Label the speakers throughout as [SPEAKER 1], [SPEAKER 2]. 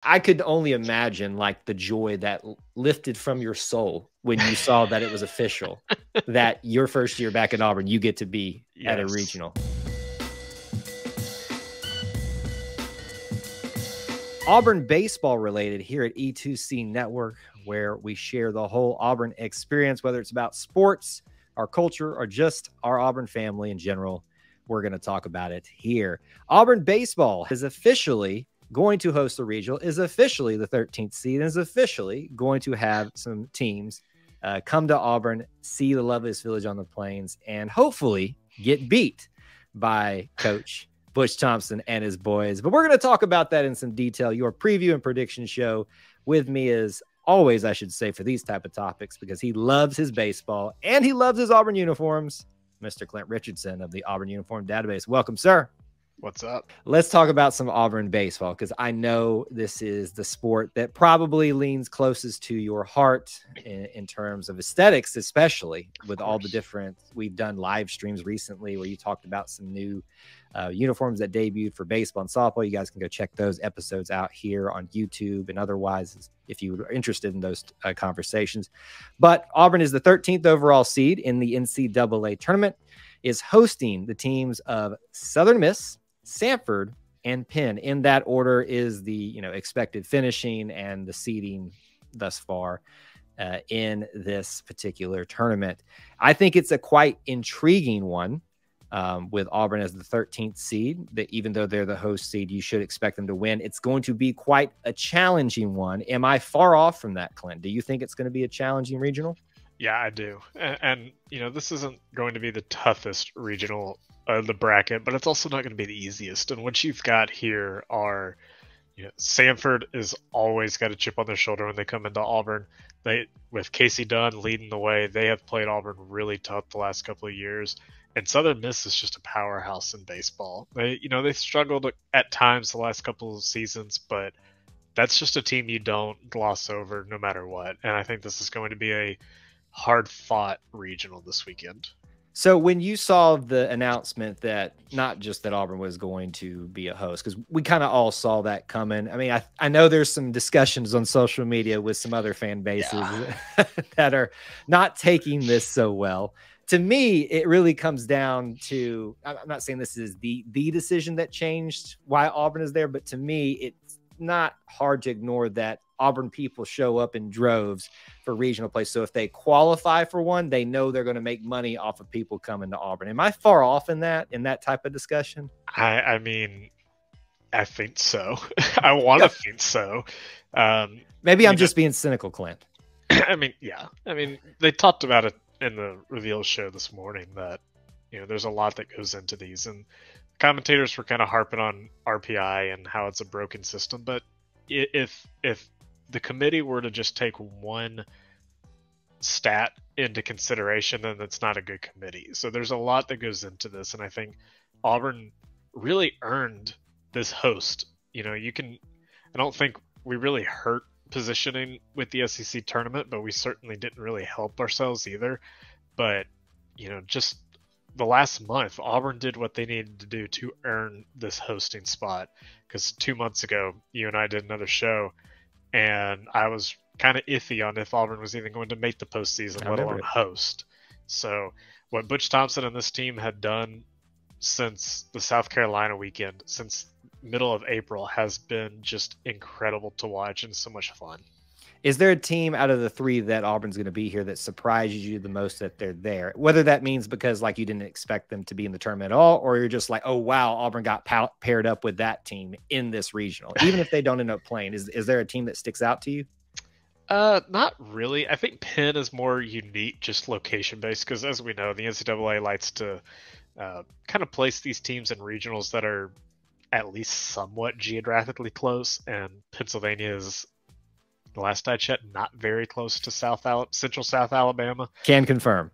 [SPEAKER 1] I could only imagine like the joy that lifted from your soul when you saw that it was official, that your first year back at Auburn, you get to be at a regional. Auburn baseball related here at E2C Network, where we share the whole Auburn experience, whether it's about sports, our culture, or just our Auburn family in general. We're going to talk about it here. Auburn baseball is officially going to host a regional, is officially the 13th seed, and is officially going to have some teams come to Auburn, see the loveliest village on the plains, and hopefully get beat by Coach Butch Thompson and his boys. But we're going to talk about that in some detail. Your preview and prediction show with me is always, I should say, for these type of topics, because he loves his baseball and he loves his Auburn uniforms, Mr. Clint Richardson of the Auburn Uniform Database. Welcome, sir.
[SPEAKER 2] What's up?
[SPEAKER 1] Let's talk about some Auburn baseball, because I know this is the sport that probably leans closest to your heart in terms of aesthetics, especially with all the different, we've done live streams recently where you talked about some new uniforms that debuted for baseball and softball. You guys can go check those episodes out here on YouTube and otherwise if you are interested in those conversations. But Auburn is the 13th overall seed in the NCAA tournament, is hosting the teams of Southern Miss, Samford, and Penn. In that order is the expected finishing and the seeding thus far in this particular tournament. I think it's a quite intriguing one with Auburn as the 13th seed, that even though they're the host seed, you should expect them to win. It's going to be quite a challenging one. Am I far off from that, Clint? Do you think it's going to be a challenging regional?
[SPEAKER 2] Yeah, I do. And this isn't going to be the toughest regional of the bracket, but it's also not going to be the easiest. And what you've got here are, Samford is always got a chip on their shoulder when they come into Auburn. With Casey Dunn leading the way, they have played Auburn really tough the last couple of years. And Southern Miss is just a powerhouse in baseball. They struggled at times the last couple of seasons, but that's just a team you don't gloss over no matter what. And I think this is going to be a hard-fought regional this weekend.
[SPEAKER 1] So when you saw the announcement that not just that Auburn was going to be a host, because we kind of all saw that coming. I mean, I know there's some discussions on social media with some other fan bases that are not taking this so well. To me, it really comes down to, I'm not saying this is the decision that changed why Auburn is there, but to me, it's not hard to ignore that Auburn people show up in droves for regional play. So if they qualify for one, they know they're going to make money off of people coming to Auburn. Am I far off in that type of discussion?
[SPEAKER 2] I mean, I think so. I want to think so.
[SPEAKER 1] Maybe I'm just being cynical, Clint.
[SPEAKER 2] I mean, yeah. I mean, they talked about it in the reveal show this morning that, there's a lot that goes into these, and commentators were kind of harping on RPI and how it's a broken system. But if the committee were to just take one stat into consideration, then that's not a good committee. So there's a lot that goes into this, and I think Auburn really earned this host. I don't think we really hurt positioning with the SEC tournament, but we certainly didn't really help ourselves either. But just the last month, Auburn did what they needed to do to earn this hosting spot, because 2 months ago you and I did another show and I was kind of iffy on if Auburn was even going to make the postseason, let alone host. So what Butch Thompson and this team had done since the South Carolina weekend, since middle of April, has been just incredible to watch and so much fun.
[SPEAKER 1] Is there a team out of the three that Auburn's going to be here that surprises you the most that they're there? Whether that means because you didn't expect them to be in the tournament at all, or you're just like, oh, wow, Auburn got paired up with that team in this regional, even if they don't end up playing. Is there a team that sticks out to you?
[SPEAKER 2] Not really. I think Penn is more unique, just location-based, because as we know, the NCAA likes to kind of place these teams in regionals that are at least somewhat geographically close, and Pennsylvania is, the last I checked, not very close to Central South Alabama.
[SPEAKER 1] Can confirm.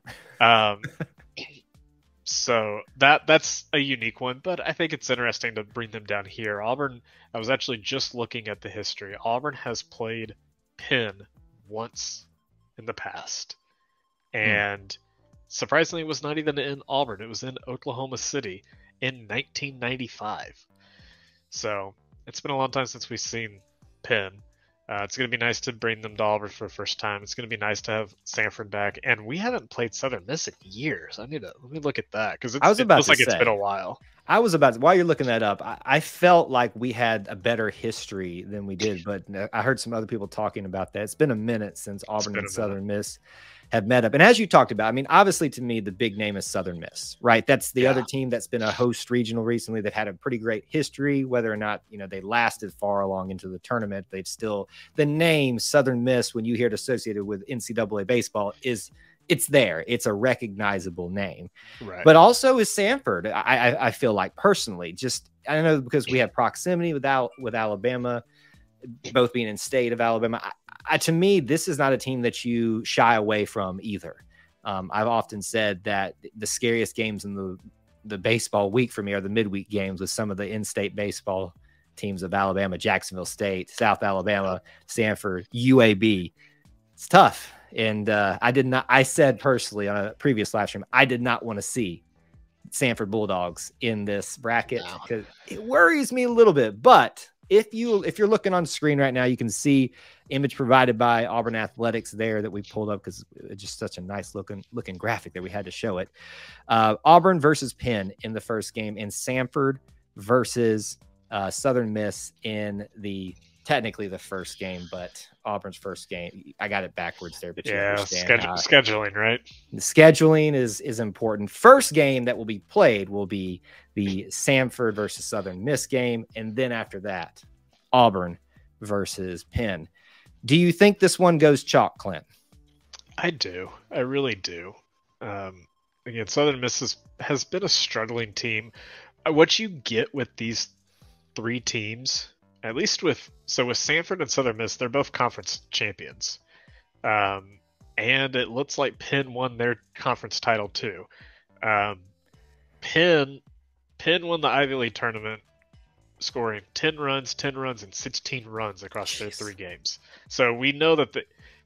[SPEAKER 2] So that's a unique one, but I think it's interesting to bring them down here. Auburn, I was actually just looking at the history. Auburn has played Penn once in the past, and surprisingly, it was not even in Auburn. It was in Oklahoma City in 1995. So it's been a long time since we've seen Penn. It's going to be nice to bring them to Auburn for the first time. It's going to be nice to have Samford back, and we haven't played Southern Miss in years. Let me look at that because it feels like it's been a while.
[SPEAKER 1] While you're looking that up, I felt like we had a better history than we did, but I heard some other people talking about that. It's been a minute since Auburn and Southern Miss have met up. And as you talked about, I mean, obviously to me, the big name is Southern Miss, right? That's the other team that's been a host regional recently that had a pretty great history, whether or not, they lasted far along into the tournament. They've still, the name Southern Miss, when you hear it associated with NCAA baseball, it's there. It's a recognizable name.
[SPEAKER 2] Right.
[SPEAKER 1] But also is Samford. I feel like personally, just, I don't know, because we have proximity with Alabama, both being in state of Alabama. To me, this is not a team that you shy away from either. I've often said that the scariest games in the baseball week for me are the midweek games with some of the in-state baseball teams of Alabama, Jacksonville State, South Alabama, Samford, UAB. It's tough. And I said personally on a previous live stream, I did not want to see Samford Bulldogs in this bracket because it worries me a little bit. But if you're looking on screen right now, you can see image provided by Auburn Athletics there that we pulled up because it's just such a nice looking graphic that we had to show it. Auburn versus Penn in the first game, and Samford versus Southern Miss in technically the first game, but Auburn's first game. I got it backwards there, but
[SPEAKER 2] scheduling, right?
[SPEAKER 1] The scheduling is important. First game that will be played will be the Samford versus Southern Miss game, and then after that, Auburn versus Penn. Do you think this one goes chalk, Clint?
[SPEAKER 2] I do. I really do. Again, Southern Miss has been a struggling team. What you get with these three teams, at least with Samford and Southern Miss, they're both conference champions. And it looks like Penn won their conference title too. Penn won the Ivy League tournament, scoring 10 runs, and 16 runs across their three games. So we know that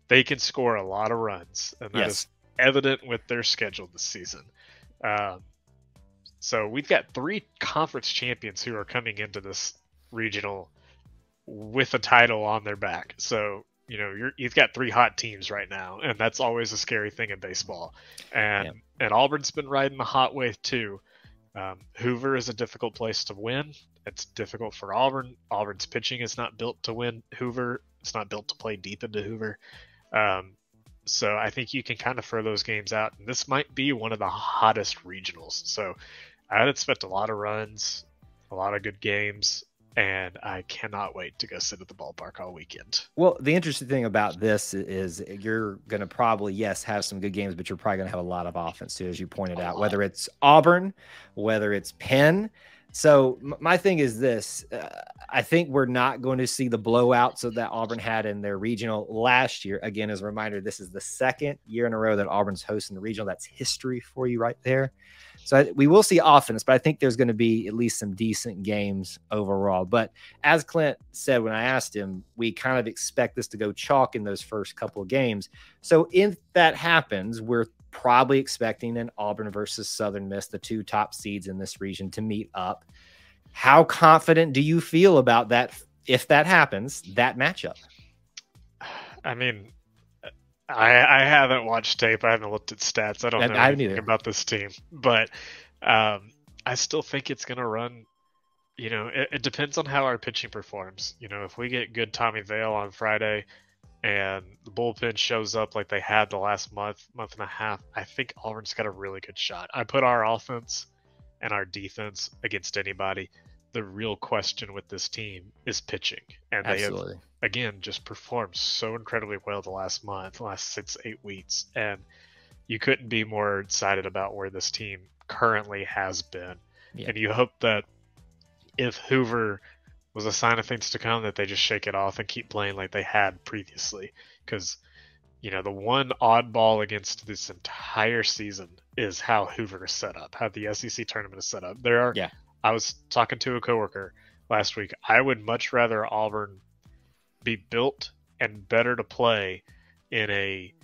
[SPEAKER 2] they can score a lot of runs, and that is evident with their schedule this season. So we've got three conference champions who are coming into this regional with a title on their back. So, you've got three hot teams right now, and that's always a scary thing in baseball. And Auburn's been riding the hot wave too. Hoover is a difficult place to win. It's difficult for Auburn. Auburn's pitching is not built to win Hoover. It's not built to play deep into Hoover. So I think you can kind of throw those games out. And this might be one of the hottest regionals. So I'd expect a lot of runs, a lot of good games, and I cannot wait to go sit at the ballpark all weekend.
[SPEAKER 1] Well, the interesting thing about this is you're going to probably, have some good games, but you're probably going to have a lot of offense too, as you pointed out, whether it's Auburn, whether it's Penn. So my thing is this, I think we're not going to see the blowouts that Auburn had in their regional last year. Again, as a reminder, this is the second year in a row that Auburn's hosting the regional. That's history for you right there. So we will see offense, but I think there's going to be at least some decent games overall. But as Clint said, when I asked him, we kind of expect this to go chalk in those first couple of games. So if that happens, we're probably expecting an Auburn versus Southern Miss, the two top seeds in this region, to meet up. How confident do you feel about that if that happens, that matchup?
[SPEAKER 2] I mean, I haven't watched tape. I haven't looked at stats. I don't know anything about this team. But I still think it's going to run. It depends on how our pitching performs. If we get good Tommy Vale on Friday and the bullpen shows up like they had the last month and a half, I think Auburn's got a really good shot. I put our offense and our defense against anybody. The real question with this team is pitching. And they have, again, just performed so incredibly well the last 6-8 weeks. And you couldn't be more excited about where this team currently has been. Yeah. And you hope that if Hoover was a sign of things to come, that they just shake it off and keep playing like they had previously. Because, the one oddball against this entire season is how Hoover is set up, how the SEC tournament is set up. I was talking to a coworker last week. I would much rather Auburn be built and better to play in a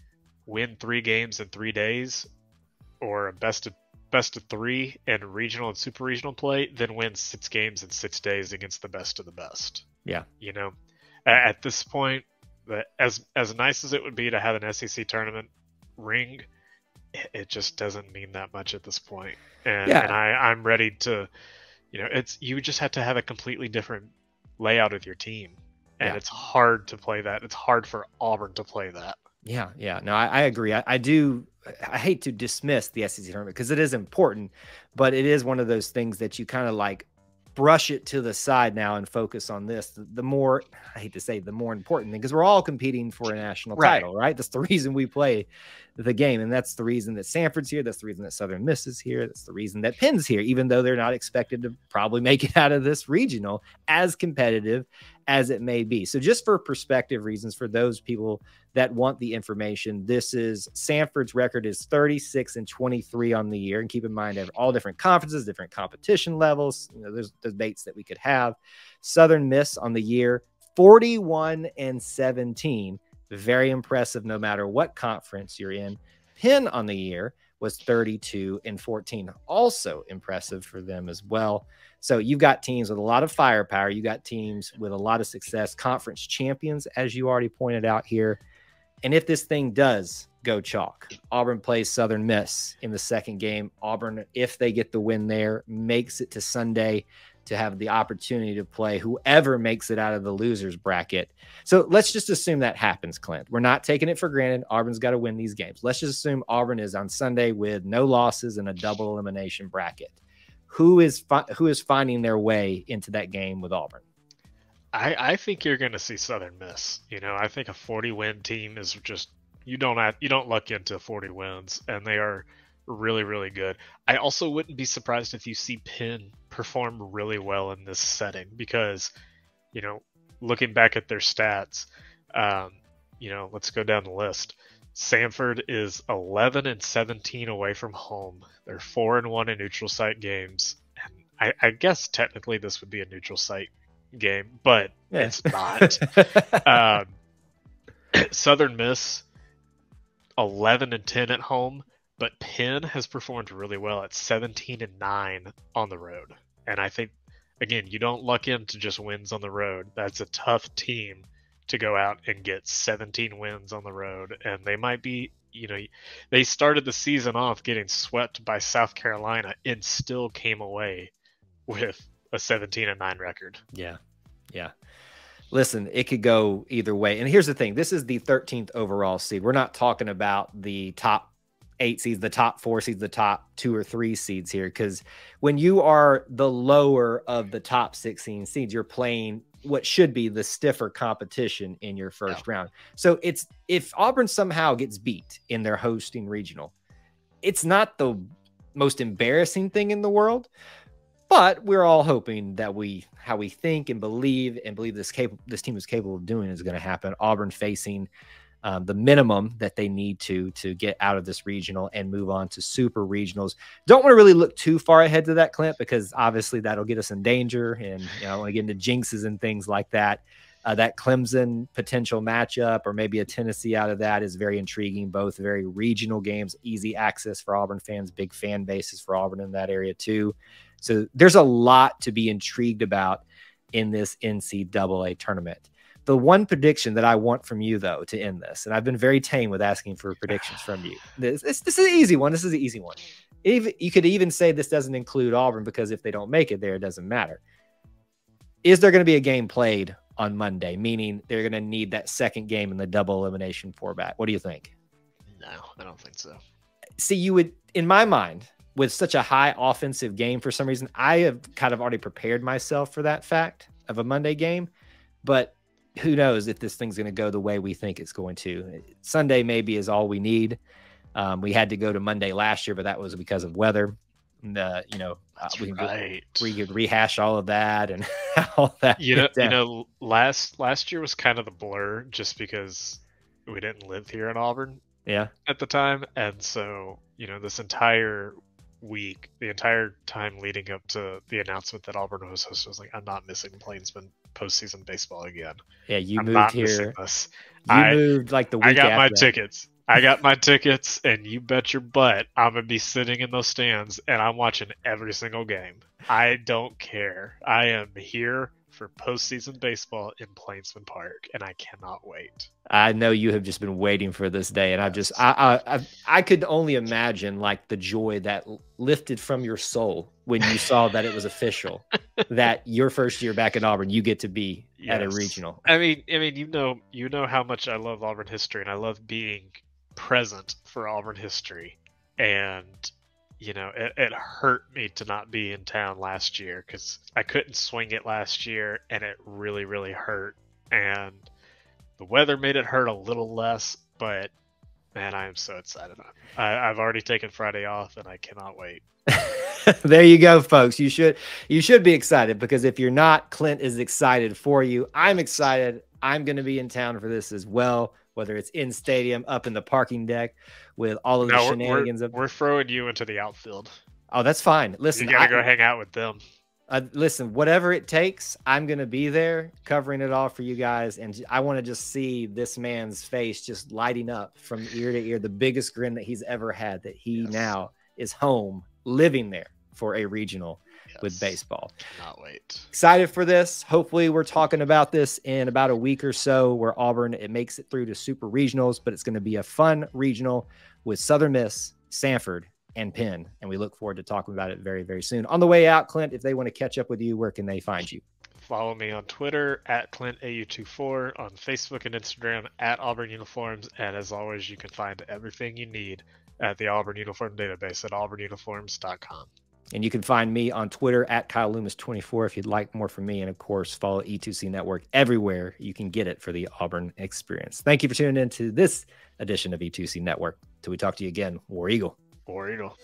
[SPEAKER 2] win 3 games in 3 days or a best of 3 and regional and super regional play than win 6 games in 6 days against the best of the best.
[SPEAKER 1] Yeah.
[SPEAKER 2] At this point, as nice as it would be to have an SEC tournament ring, it just doesn't mean that much at this point. And I'm ready to, you just have to have a completely different layout of your team. And it's hard to play that. It's hard for Auburn to play that.
[SPEAKER 1] Yeah. No, I agree. I hate to dismiss the SEC tournament because it is important, but it is one of those things that you kind of like brush it to the side now and focus on this. The more, I hate to say, the more important thing, because we're all competing for a national title, right? That's the reason we play the game. And that's the reason that Samford's here. That's the reason that Southern Miss is here. That's the reason that Penn's here, even though they're not expected to probably make it out of this regional as competitive as it may be. So just for perspective reasons, for those people that want the information, this is Samford's record is 36-23 on the year. And keep in mind, they have all different conferences, different competition levels. There's debates that we could have. Southern Miss on the year, 41-17. Very impressive no matter what conference you're in. Penn on the year was 32-14. Also impressive for them as well. So you've got teams with a lot of firepower. You got teams with a lot of success, conference champions, as you already pointed out here. And if this thing does go chalk, Auburn plays Southern Miss in the second game. Auburn, if they get the win there, makes it to Sunday to have the opportunity to play whoever makes it out of the losers bracket. So let's just assume that happens, Clint. We're not taking it for granted. Auburn's got to win these games. Let's just assume Auburn is on Sunday with no losses and a double elimination bracket. Who is finding their way into that game with Auburn?
[SPEAKER 2] I think you're going to see Southern Miss. I think a 40-win team is just you don't luck into 40 wins, and they are really, really good. I also wouldn't be surprised if you see Penn perform really well in this setting because, looking back at their stats, let's go down the list. Samford is 11-17 away from home. They're 4-1 in neutral site games. And I guess technically this would be a neutral site game, but it's not. Southern Miss, 11-10 at home. But Penn has performed really well at 17-9 on the road. And I think, again, you don't luck into just wins on the road. That's a tough team to go out and get 17 wins on the road. And they might be, they started the season off getting swept by South Carolina and still came away with a 17-9 record.
[SPEAKER 1] Yeah. Listen, it could go either way. And here's the thing. This is the 13th overall seed. We're not talking about the top 8 seeds, the top 4 seeds, the top 2 or 3 seeds here. Because when you are the lower of the top 16 seeds, you're playing what should be the stiffer competition in your first round. So if Auburn somehow gets beat in their hosting regional, it's not the most embarrassing thing in the world, but we're all hoping that how we think and believe this team is capable of doing is going to happen. Auburn facing the minimum that they need to get out of this regional and move on to super regionals. Don't want to really look too far ahead to that, Clint, because obviously that'll get us in danger. And, I want to get into jinxes and things like that. That Clemson potential matchup or maybe a Tennessee out of that is very intriguing. Both very regional games, easy access for Auburn fans, big fan bases for Auburn in that area too. So there's a lot to be intrigued about in this NCAA tournament. The one prediction that I want from you, though, to end this, and I've been very tame with asking for predictions from you. This is an easy one. This is an easy one. You could even say this doesn't include Auburn because if they don't make it there, it doesn't matter. Is there going to be a game played on Monday, meaning they're going to need that second game in the double elimination format? What do you think?
[SPEAKER 2] No, I don't think so.
[SPEAKER 1] See, you would, in my mind, with such a high offensive game, for some reason, I have kind of already prepared myself for that fact of a Monday game, but who knows if this thing's going to go the way we think it's going to. Sunday maybe is all we need. We had to go to Monday last year, but that was because of weather. And, we could rehash all of that and all that.
[SPEAKER 2] Last year was kind of the blur just because we didn't live here in Auburn.
[SPEAKER 1] Yeah.
[SPEAKER 2] At the time, and so this entire week, the entire time leading up to the announcement that Auburn was hosting, I was like, I'm not missing Plainsman postseason baseball again.
[SPEAKER 1] Yeah, you
[SPEAKER 2] I'm
[SPEAKER 1] moved
[SPEAKER 2] not
[SPEAKER 1] here.
[SPEAKER 2] This.
[SPEAKER 1] Moved like the week
[SPEAKER 2] I got
[SPEAKER 1] after
[SPEAKER 2] my
[SPEAKER 1] that.
[SPEAKER 2] tickets. I got my tickets, and you bet your butt I'm gonna be sitting in those stands, and I'm watching every single game. I don't care. I am here for postseason baseball in Plainsman Park, and I cannot wait.
[SPEAKER 1] I know you have just been waiting for this day, and
[SPEAKER 2] Yes.
[SPEAKER 1] I could only imagine like the joy that lifted from your soul when you saw that it was official, that your first year back in Auburn, you get to be at a regional.
[SPEAKER 2] I mean, you know how much I love Auburn history, and I love being present for Auburn history, and you know, it hurt me to not be in town last year because I couldn't swing it last year, and it really, really hurt. And the weather made it hurt a little less, but man, I am so excited. I've already taken Friday off, and I cannot wait.
[SPEAKER 1] There you go, folks. You should be excited, because if you're not, Clint is excited for you. I'm excited. I'm going to be in town for this as well, whether it's in stadium, up in the parking deck with all of the shenanigans.
[SPEAKER 2] We're throwing you into the outfield.
[SPEAKER 1] Oh, that's fine. Listen,
[SPEAKER 2] you got to go hang out with them.
[SPEAKER 1] Listen, whatever it takes, I'm going to be there covering it all for you guys. And I want to just see this man's face just lighting up from ear to ear, the biggest grin that he's ever had, that he now is home living there for a regional with baseball.
[SPEAKER 2] Cannot wait.
[SPEAKER 1] Excited for this. Hopefully we're talking about this in about a week or so, where Auburn, it makes it through to super regionals, but it's going to be a fun regional with Southern Miss, Samford, and Penn. And we look forward to talking about it very, very soon. On the way out, Clint, if they want to catch up with you, where can they find you?
[SPEAKER 2] Follow me on Twitter at ClintAU24, on Facebook and Instagram at Auburn Uniforms. And as always, you can find everything you need at the Auburn Uniform database at auburnuniforms.com.
[SPEAKER 1] And you can find me on Twitter at Kyle Loomis24 if you'd like more from me. And of course, follow E2C Network everywhere you can get it for the Auburn experience. Thank you for tuning in to this edition of E2C Network. Till we talk to you again, War Eagle.
[SPEAKER 2] War Eagle.